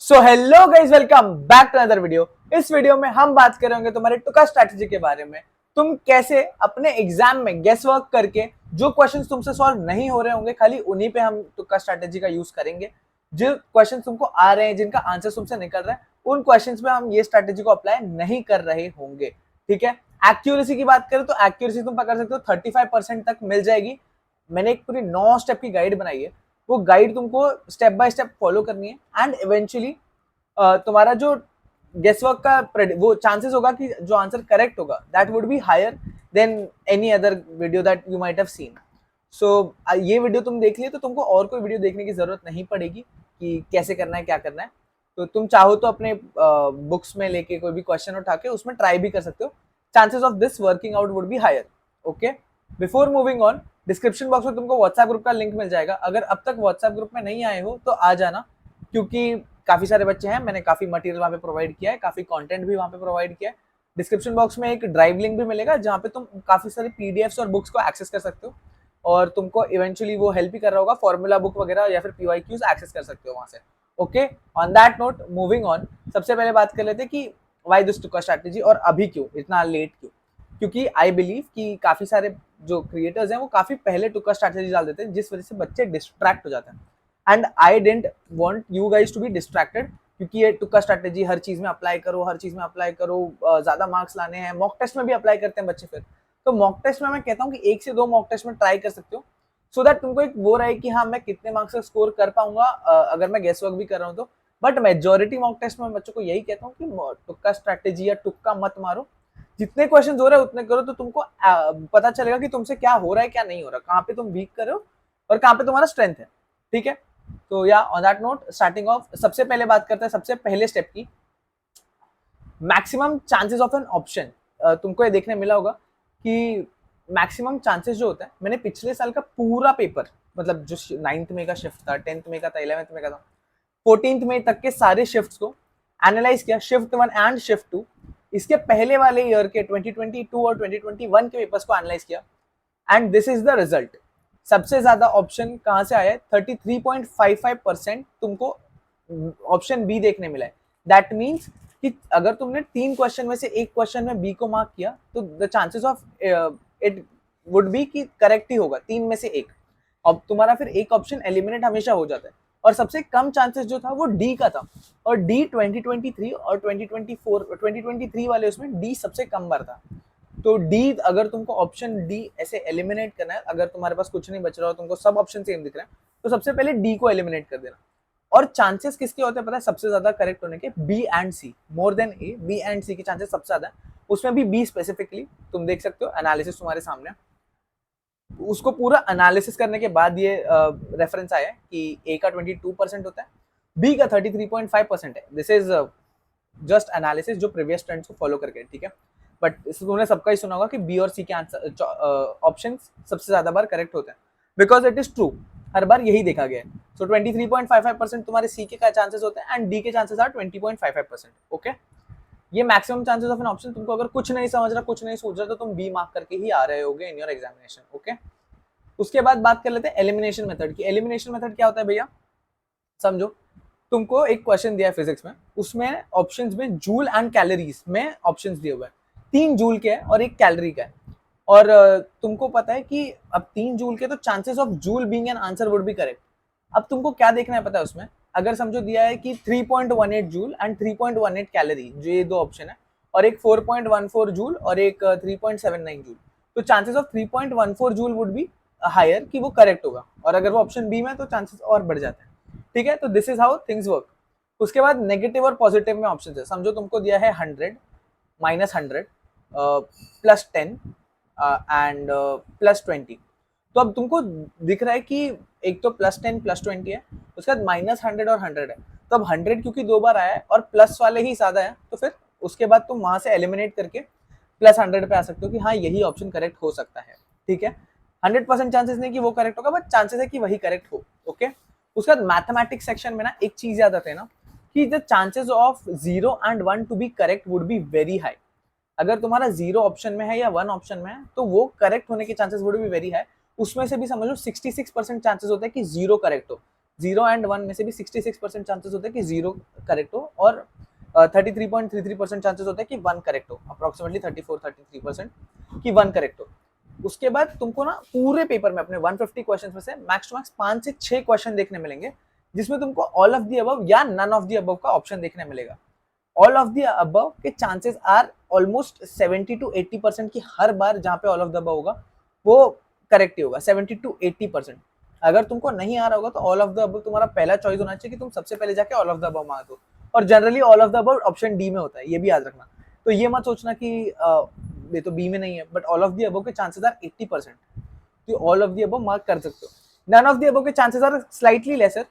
So hello guys, welcome back to another video. इस video में हम बात करेंगे तुम्हारे टुका स्ट्रैटेजी के बारे में। तुम कैसे अपने एग्जाम में गेस वर्क करके जो क्वेश्चंस तुमसे सॉल्व नहीं हो रहे होंगे, खाली उन्हीं पे हम टुका स्ट्रैटेजी का यूज करेंगे। जो क्वेश्चंस तुमको आ रहे हैं, जिनका आंसर तुमसे निकल रहा है, उन क्वेश्चंस में हम ये स्ट्रैटेजी को अप्लाई नहीं कर रहे होंगे। ठीक है। एक्यूरेसी की बात करें तो एक्यूरेसी तुम पकड़ सकते हो 35% तक मिल जाएगी। मैंने एक पूरी 9 स्टेप की गाइड बनाई है। वो गाइड तुमको स्टेप बाय स्टेप फॉलो करनी है एंड इवेंचुअली तुम्हारा जो गेसवर्क का वो चांसेस होगा कि जो आंसर करेक्ट होगा that would be higher than any other video that you might have seen. So ये वीडियो तुम देख लिए तो तुमको और कोई वीडियो देखने की जरूरत नहीं पड़ेगी कि कैसे करना है, क्या करना है। तो तुम चाहो तो अपने बुक्स में लेके कोई भी क्वेश्चन उठा के उसमें ट्राई भी कर सकते हो। Chances of this working out would be higher. Okay, before moving on, description box में तुमको व्हाट्सएप ग्रुप का लिंक मिल जाएगा। अगर अब तक व्हाट्सएप ग्रुप में नहीं आए हो तो आ जाना, क्योंकि काफी सारे बच्चे हैं, मैंने काफी मटेरियल वहाँ पे प्रोवाइड किया है, काफी कंटेंट भी वहाँ पे प्रोवाइड किया है। डिस्क्रिप्शन बॉक्स में एक ड्राइव लिंक भी मिलेगा जहाँ पे तुम काफी सारे पीडीएफ्स और बुक्स को एक्सेस कर सकते हो, और तुमको इवेंचुअली वो हेल्प भी कर रहा होगा। फॉर्मूला बुक वगैरह या फिर पीवाईक्यूज एक्सेस कर सकते हो वहाँ से। Okay, on that note, moving on, सबसे पहले बात कर लेते हैं कि वाई दिस टुका स्ट्रैटेजी, और अभी क्यों, इतना लेट क्यों। क्योंकि आई बिलीव कि काफी सारे जो क्रिएटर्स हैं वो काफी पहले टुका स्ट्रैटेजी डाल देते हैं, जिस वजह से बच्चे डिस्ट्रैक्ट हो जाते हैं। And I don't want you guys to be distracted, क्योंकि ये टुक्का स्ट्रैटेजी हर चीज में अप्लाई करो, हर चीज में अप्लाई करो, ज्यादा मार्क्स लाने हैं। मॉक टेस्ट में भी अप्लाई करते हैं बच्चे फिर। तो मॉक टेस्ट में मैं कहता हूँ कि 1 से 2 मॉक टेस्ट में ट्राई कर सकते हो, सो दैट तुमको एक वो रहे कि हाँ मैं कितने मार्क्स का स्कोर कर पाऊंगा अगर मैं गेस वर्क भी कर रहा हूँ तो। बट मेजोरिटी मॉक टेस्ट में बच्चों को यही कहता हूँ कि टुक्का स्ट्रैटेजी या टुक्का मत मारो। जितने क्वेश्चन हो रहे हैं उतने करो, तो तुमको पता चलेगा कि तुमसे क्या हो रहा है, क्या नहीं हो रहा, कहाँ पे तुम वीक कर रहे हो और कहाँ पे तुम्हारा स्ट्रेंथ है। ठीक है। तो या on that note, starting of, सबसे पहले बात करते हैं सबसे पहले स्टेप की, maximum chances of an option. तुमको ये देखने मिला होगा कि मैक्सिमम चांसेस जो होता है, मैंने पिछले साल का पूरा पेपर, मतलब जो 9th में का शिफ्ट था, 10th में का था, 11th में का था, 14th में तक के सारे शिफ्ट्स को एनालाइज किया, शिफ्ट 1 एंड शिफ्ट 2। इसके पहले वाले ईयर के 2022 और 2021 के पेपर्स को एनालाइज किया, and this is the result. सबसे ज्यादा ऑप्शन कहां से आया है? 33.55% तुमको ऑप्शन बी देखने मिला है। दैट मीन्स कि अगर तुमने 3 क्वेश्चन में से एक क्वेश्चन में बी को मार्क किया तो the chances of it would be कि करेक्ट ही होगा 3 में से एक। अब तुम्हारा फिर एक ऑप्शन एलिमिनेट हमेशा हो जाता है, और सबसे कम चांसेस जो था वो डी का था, और डी 2023 और 2023 वाले उसमें डी सबसे कम बार था। तो डी, अगर तुमको ऑप्शन डी ऐसे एलिमिनेट करना है, अगर तुम्हारे पास कुछ नहीं बच रहा हो, तुमको सब ऑप्शन सेम दिख रहे हैं, तो सबसे पहले डी को एलिमिनेट कर देना। और चांसेस किसके होते हैं पता है सबसे ज्यादा करेक्ट होने के? B and C, more than A, B and C के चांसेस सबसे ज्यादा है। उसमें भी बी स्पेसिफिकली तुम देख सकते हो, एनालिसिस तुम्हारे सामने। उसको पूरा एनालिसिस करने के बाद ये रेफरेंस आया कि ए का 22% होता है, बी का 33.5% है। दिस इज जस्ट एनालिसिस जो प्रीवियस ट्रेंड्स को फॉलो करके, ठीक है। बट इस तुमने सबका ही सुना होगा कि बी और सी के आंसर ऑप्शन सबसे ज्यादा बार करेक्ट होते हैं, बिकॉज इट इज ट्रू, हर बार यही देखा गया है। सो 23.55% तुम्हारे सी के चांसेस होते हैं एंड डी के चांसेस आर 20.55%। ओके, ये maximum chances of an option. तुमको अगर कुछ नहीं समझ रहा, कुछ नहीं सोच रहा, तो तुम बी मार्क करके ही आ रहे होगे इन योर एग्जामिनेशन। ओके, उसके बाद बात कर लेते हैं एलिमिनेशन मेथड की। एलिमिनेशन मेथड क्या होता है भैया? समझो, तुमको एक क्वेश्चन दिया है फिजिक्स में, उसमें ऑप्शंस में जूल एंड कैलोरीज में ऑप्शंस दिए हुए हैं। 3 जूल के है और 1 कैलोरी का है, और तुमको पता है कि अब 3 जूल के, तो chances of joule being an answer would be correct. अब तुमको क्या देखना है पता है उसमें? अगर समझो दिया है कि 3.18 जूल एंड 3.18 कैलोरी, जो ये 2 ऑप्शन है, और एक 4.14 जूल और एक 3.79 जूल, तो chances of 3.14 joule would be higher कि वो करेक्ट होगा, और अगर वो ऑप्शन बी में है तो चांसेस और बढ़ जाते हैं। ठीक है, तो this is how things work. उसके बाद नेगेटिव और पॉजिटिव में ऑप्शन है। समझो तुमको दिया है 100, -100, +10 एंड +20। तो अब तुमको दिख रहा है कि एक तो +10 +20 है, उसके बाद -100 और 100 है। तो अब 100 क्योंकि 2 बार आया है और प्लस वाले ही ज्यादा है, तो फिर उसके बाद तुम वहां से एलिमिनेट करके +100 पे आ सकते हो कि हाँ यही ऑप्शन करेक्ट हो सकता है। ठीक है, 100% चांसेस नहीं कि वो करेक्ट होगा, बट चांसेस है कि वही करेक्ट हो। ओके, उसके बाद मैथमेटिक्स सेक्शन में ना एक चीज याद आते हैं ना, कि the chances of 0 and 1 to be correct would be very high. अगर तुम्हारा 0 ऑप्शन में है या 1 ऑप्शन में है, तो वो करेक्ट होने के chances would be very high. उसमें से भी समझ लो 66% चांसेस होते हैं कि 0 करेक्ट हो, 0 and 1 में से भी 66% चांसेस होते हैं कि 0 करेक्ट हो, और 33.33% चांसेस होते हैं कि 1 करेक्ट हो, अप्रोक्सीमेटली 34-33% कि 1 करेक्ट हो। उसके बाद तुमको ना पूरे पेपर में अपने 150 क्वेश्चन में से मैक्स टू मैक्स 5 से 6 क्वेश्चन देखने मिलेंगे जिसमें तुमको ऑल ऑफ द अबव या नन ऑफ द अबव का ऑप्शन देखने मिलेगा। ऑल ऑफ द अबव के चांसेस आर ऑलमोस्ट 70-80% की हर बार जहां पे ऑल ऑफ द अबव होगा वो करेक्ट ही होगा, 70-80%। अगर तुमको नहीं आ रहा होगा तो ऑल ऑफ द अबव तुम्हारा पहला चॉइस होना चाहिए कि तुम सबसे पहले जाके ऑल ऑफ द अबव मार दो, और generally all of the above option D में होता है, ये भी याद रखना। तो ये मत सोचना कि ये तो बी में नहीं है, but all of the above के चांसेस आर 80%, तो all of the above mark कर सकते हो। नन ऑफ द अबव के चांसेस आर स्लाइटली लेसर,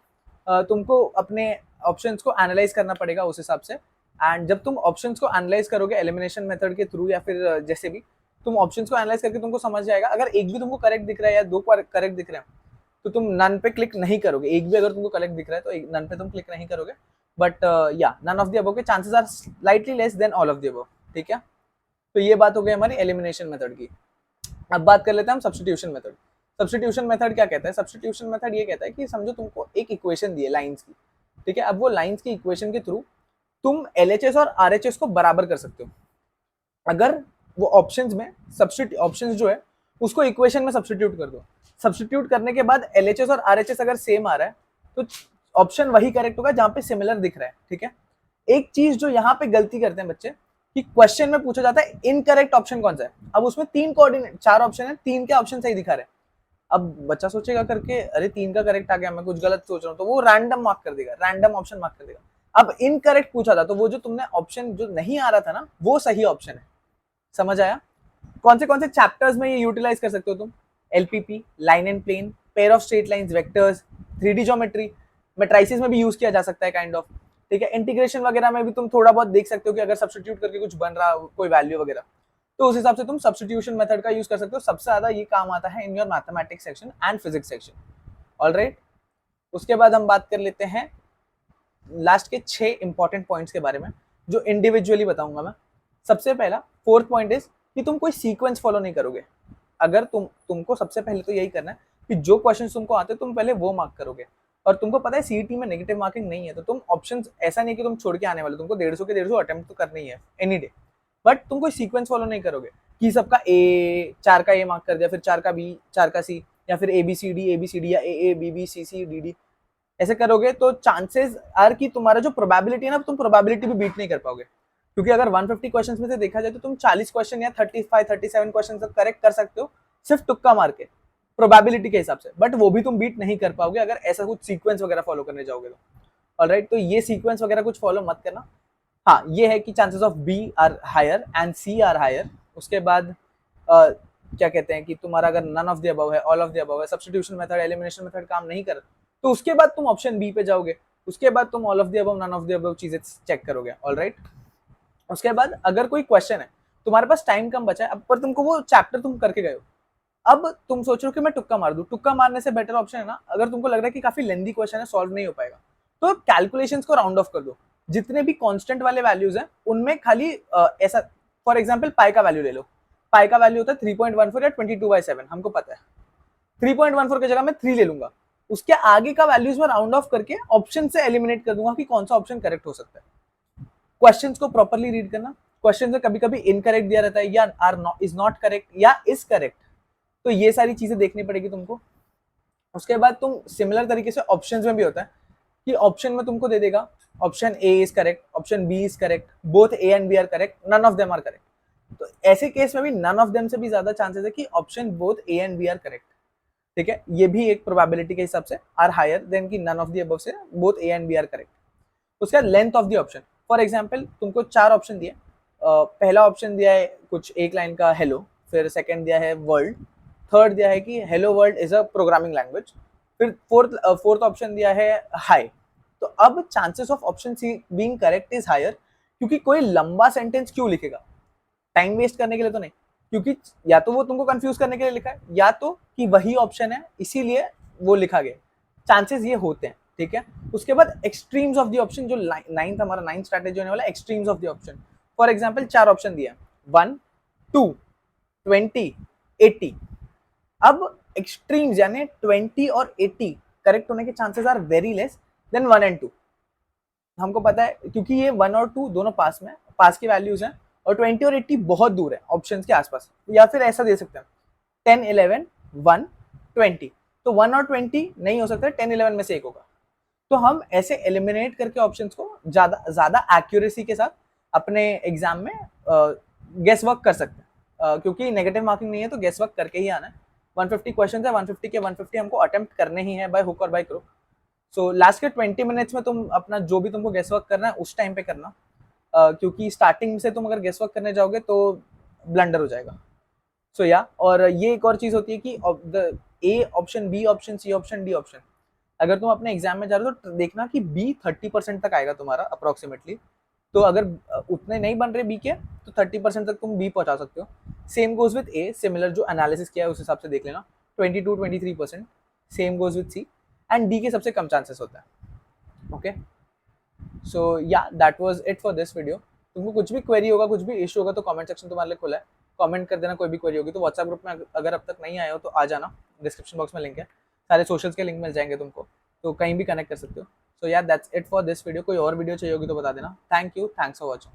तुमको अपने ऑप्शंस को एनालाइज करना पड़ेगा उस हिसाब से। एंड जब तुम ऑप्शंस को एनालाइज करोगे एलिमिनेशन मेथड के थ्रू या फिर जैसे भी, तुम ऑप्शंस को एनालाइज करके तुमको समझ जाएगा, अगर एक भी तुमको करेक्ट दिख रहा है या 2 करेक्ट दिख रहे हैं तो तुम नन पे क्लिक नहीं करोगे। एक भी अगर तुमको करेक्ट दिख रहा है तो नन पे तुम क्लिक नहीं करोगे, but yeah none of the above के chances are slightly less than all of the above, ठीक है। तो ये बात हो गई हमारी एलिमिनेशन मेथड की। अब बात कर लेते हैं हम सब्स्टिट्यूशन मेथड। सब्स्टिट्यूशन मेथड क्या कहता है? सब्स्टिट्यूशन मेथड ये कहता है कि समझो तुमको एक इक्वेशन दी है लाइंस की, ठीक है। अब वो लाइंस की इक्वेशन के थ्रू तुम LHS और RHS को बराबर कर सकते हो। अगर वो ऑप्शंस में ऑप्शंस जो है उसको इक्वेशन में सब्स्टिट्यूट कर दो, सब्स्टिट्यूट करने के बाद LHS और RHS अगर सेम आ रहा है तो ऑप्शन वही करेक्ट होगा जहां पे सिमिलर दिख रहा है, ठीक है। एक चीज जो यहाँ पे गलती करते हैं बच्चे कि क्वेश्चन में पूछा जाता है इनकरेक्ट ऑप्शन कौन सा है। अब उसमें 3 कोऑर्डिनेट 4 ऑप्शन है, 3 के ऑप्शन सही दिखा रहे हैं। अब बच्चा सोचेगा करके अरे 3 का करेक्ट आ गया, मैं कुछ गलत सोच रहा हूँ, तो वो रैंडम मार्क कर देगा, रैंडम ऑप्शन मार्क कर देगा। अब इनकरेक्ट पूछा था तो वो जो तुमने ऑप्शन जो नहीं आ रहा था ना वो सही ऑप्शन है। समझ आया? कौन से चैप्टर्स में ये यूटिलाइज कर सकते हो तुम? LPP, line and plane, pair of straight lines, vectors, 3D geometry, matrices में भी यूज किया जा सकता है काइंड ऑफ, ठीक है। इंटीग्रेशन वगैरह में भी तुम थोड़ा बहुत देख सकते हो कि अगर सब्स्टिट्यूट करके कुछ बन रहा कोई वैल्यू वगैरह, तो उस हिसाब से तुम सब्स्टिट्यूशन मेथड का यूज कर सकते हो। सबसे ज्यादा ये काम आता है in your mathematics section and physics section, alright. उसके बाद हम बात कर लेते हैं लास्ट के 6 इंपॉर्टेंट पॉइंट्स के बारे में जो इंडिविजुअली बताऊंगा मैं। सबसे पहला 4th पॉइंट इज कि तुम कोई सीक्वेंस फॉलो नहीं करोगे। अगर तुमको सबसे पहले तो यही करना है कि जो क्वेश्चन तुमको आते हैं तुम पहले वो मार्क करोगे, और तुमको पता है सीईटी में नेगेटिव मार्किंग नहीं है तो तुम ऑप्शंस ऐसा नहीं कि तुम छोड़ के आने वाले, तुमको 150 के 150 अटेम्प्ट तो करनी है एनी डे, बट तुम कोई सीक्वेंस फॉलो नहीं करोगे कि सबका ए 4 का ए मार्क कर दिया, फिर 4 का बी, 4 का सी, या फिर ABCD या AA BB CC DD, ऐसे करोगे तो चांसेस आर कि तुम्हारा जो प्रोबेबिलिटी है ना तुम प्रोबेबिलिटी भी बीट नहीं कर पाओगे। क्योंकि अगर 150 क्वेश्चंस में से देखा जाए तो तुम 40 क्वेश्चन या 35-37 क्वेश्चन तक करेक्ट कर सकते हो सिर्फ तुक्का मार के प्रोबेबिलिटी के हिसाब से, बट वो भी तुम बीट नहीं कर पाओगे अगर ऐसा कुछ सीक्वेंस वगैरह फॉलो करने जाओगे तो। ऑलराइट, तो ये सीक्वेंस वगैरह कुछ फॉलो मत करना। हाँ, ये है कि chances of B are higher and C are higher. उसके बाद क्या कहते हैं कि तुम्हारा अगर नन ऑफ द अबव है, ऑल ऑफ द अबव है, सब्स्टिट्यूशन मेथड, एलिमिनेशन मेथड काम नहीं कर तो उसके बाद तुम ऑप्शन B पे जाओगे, उसके बाद तुम all of the above none of the above चीजें चेक करोगे, ऑलराइट। उसके बाद अगर कोई क्वेश्चन है, तुम्हारे पास टाइम कम बचा है, अब पर तुमको वो चैप्टर तुम करके गए हो, अब तुम सोच रहे हो कि मैं तुक्का मार दूं, तुक्का मारने से बेटर ऑप्शन है ना, अगर तुमको लग रहा है कि काफी लेंदी क्वेश्चन है, सॉल्व नहीं हो पाएगा, तो कैलकुलेशंस को राउंड ऑफ कर दो। जितने भी कांस्टेंट वाले वैल्यूज हैं उनमें खाली ऐसा, फॉर एग्जांपल पाई का वैल्यू ले लो, पाई का वैल्यू होता है 3.14 या 22/7, हमको पता है। 3.14 की जगह मैं 3 ले लूंगा, उसके आगे का वैल्यूज में राउंड ऑफ करके ऑप्शन से एलिमिनेट कर दूंगा कि कौन सा ऑप्शन करेक्ट हो सकता है। क्वेश्चंस को प्रॉपर्ली रीड करना, क्वेश्चन में कभी कभी इनकरेक्ट दिया रहता है या इज नॉट करेक्ट या इज करेक्ट, तो ये सारी चीजें देखनी पड़ेगी तुमको। उसके बाद तुम सिमिलर तरीके से ऑप्शंस में भी होता है कि ऑप्शन में तुमको दे देगा option A is correct, option B is correct, both A and B are correct, none of them are correct. तो ऐसे केस में भी नन ऑफ देम से भी ज्यादा चांसेस है कि option both A and B are correct, ठीक है। ये भी एक प्रोबेबिलिटी के हिसाब से आर हायर देन कि नन ऑफ द अबव से both A and B are correct. उसका length of the option, for example तुमको 4 ऑप्शन दिए, पहला ऑप्शन दिया है कुछ एक लाइन का हेलो, फिर सेकंड दिया है वर्ल्ड, थर्ड दिया है कि hello world is a programming language, फिर फोर्थ ऑप्शन दिया है हाई। तो अब chances of option C being correct is higher, क्योंकि कोई लंबा सेंटेंस क्यों लिखेगा, टाइम वेस्ट करने के लिए तो नहीं, क्योंकि या तो वो तुमको कंफ्यूज करने के लिए लिखा है या तो कि वही ऑप्शन है इसीलिए वो लिखा गया, चांसेस ये होते हैं, ठीक है। उसके बाद एक्सट्रीम्स ऑफ द ऑप्शन, जो हमारा 9th स्ट्रैटेजी होने वाला है, extremes of the option. For example 4 option दिया, 1, 2, 20, 80। अब एक्सट्रीम्स यानी 20 और 80 करेक्ट होने के chances are very less than 1 and 2। हमको पता है क्योंकि ये 1 और 2 दोनों पास में, पास की वैल्यूज हैं, और 20 और 80 बहुत दूर है ऑप्शंस के आसपास। या फिर ऐसा दे सकते हैं 10, 11, 1, 20। तो 1 और 20 नहीं हो सकता, 10, 11 में से एक होगा। तो हम ऐसे एलिमिनेट करके ऑप्शंस को ज्यादा ज्यादा एक्यूरेसी के साथ अपने एग्जाम में गेस वर्क कर सकते हैं, क्योंकि नेगेटिव मार्किंग नहीं है तो गेस वर्क करके ही आना है। 150 क्वेश्चन है, 150 के 150 हमको अटेम्प्ट करने ही है बाय हुक और बाय क्रुक। सो लास्ट के 20 मिनट्स में तुम अपना जो भी तुमको गेस वर्क करना है उस टाइम पे करना, क्योंकि स्टार्टिंग से तुम अगर गेस वर्क करने जाओगे तो ब्लंडर हो जाएगा। सो या और ये एक और चीज होती है कि A option, B option, C option, D option, अगर तुम अपने एग्जाम में जा रहे हो तो देखना कि बी 30% तक आएगा तुम्हारा अप्रोक्सीमेटली। तो अगर उतने नहीं बन रहे बी के तो 30% तक तुम बी पहुंचा सकते हो। Same goes with A, similar जो एनालिसिस किया है उस हिसाब से देख लेना 22-23%। Same goes with C, and D के सबसे कम चांसेस होता है। Okay, so yeah that was it for this video. तुमको कुछ भी क्वेरी होगा, कुछ भी इशू होगा तो कमेंट सेक्शन तुम्हारे लिए खुला है, कमेंट कर देना। कोई भी क्वेरी होगी तो व्हाट्सएप ग्रुप में अगर अब तक नहीं आए हो तो आ जाना, डिस्क्रिप्शन बॉक्स में लिंक है, सारे सोशल्स के लिंक मिल जाएंगे तुमको, तो कहीं भी कनेक्ट कर सकते हो। सो या that's it for this video. कोई और वीडियो चाहिए होगी तो बता देना। Thank you, thanks for watching.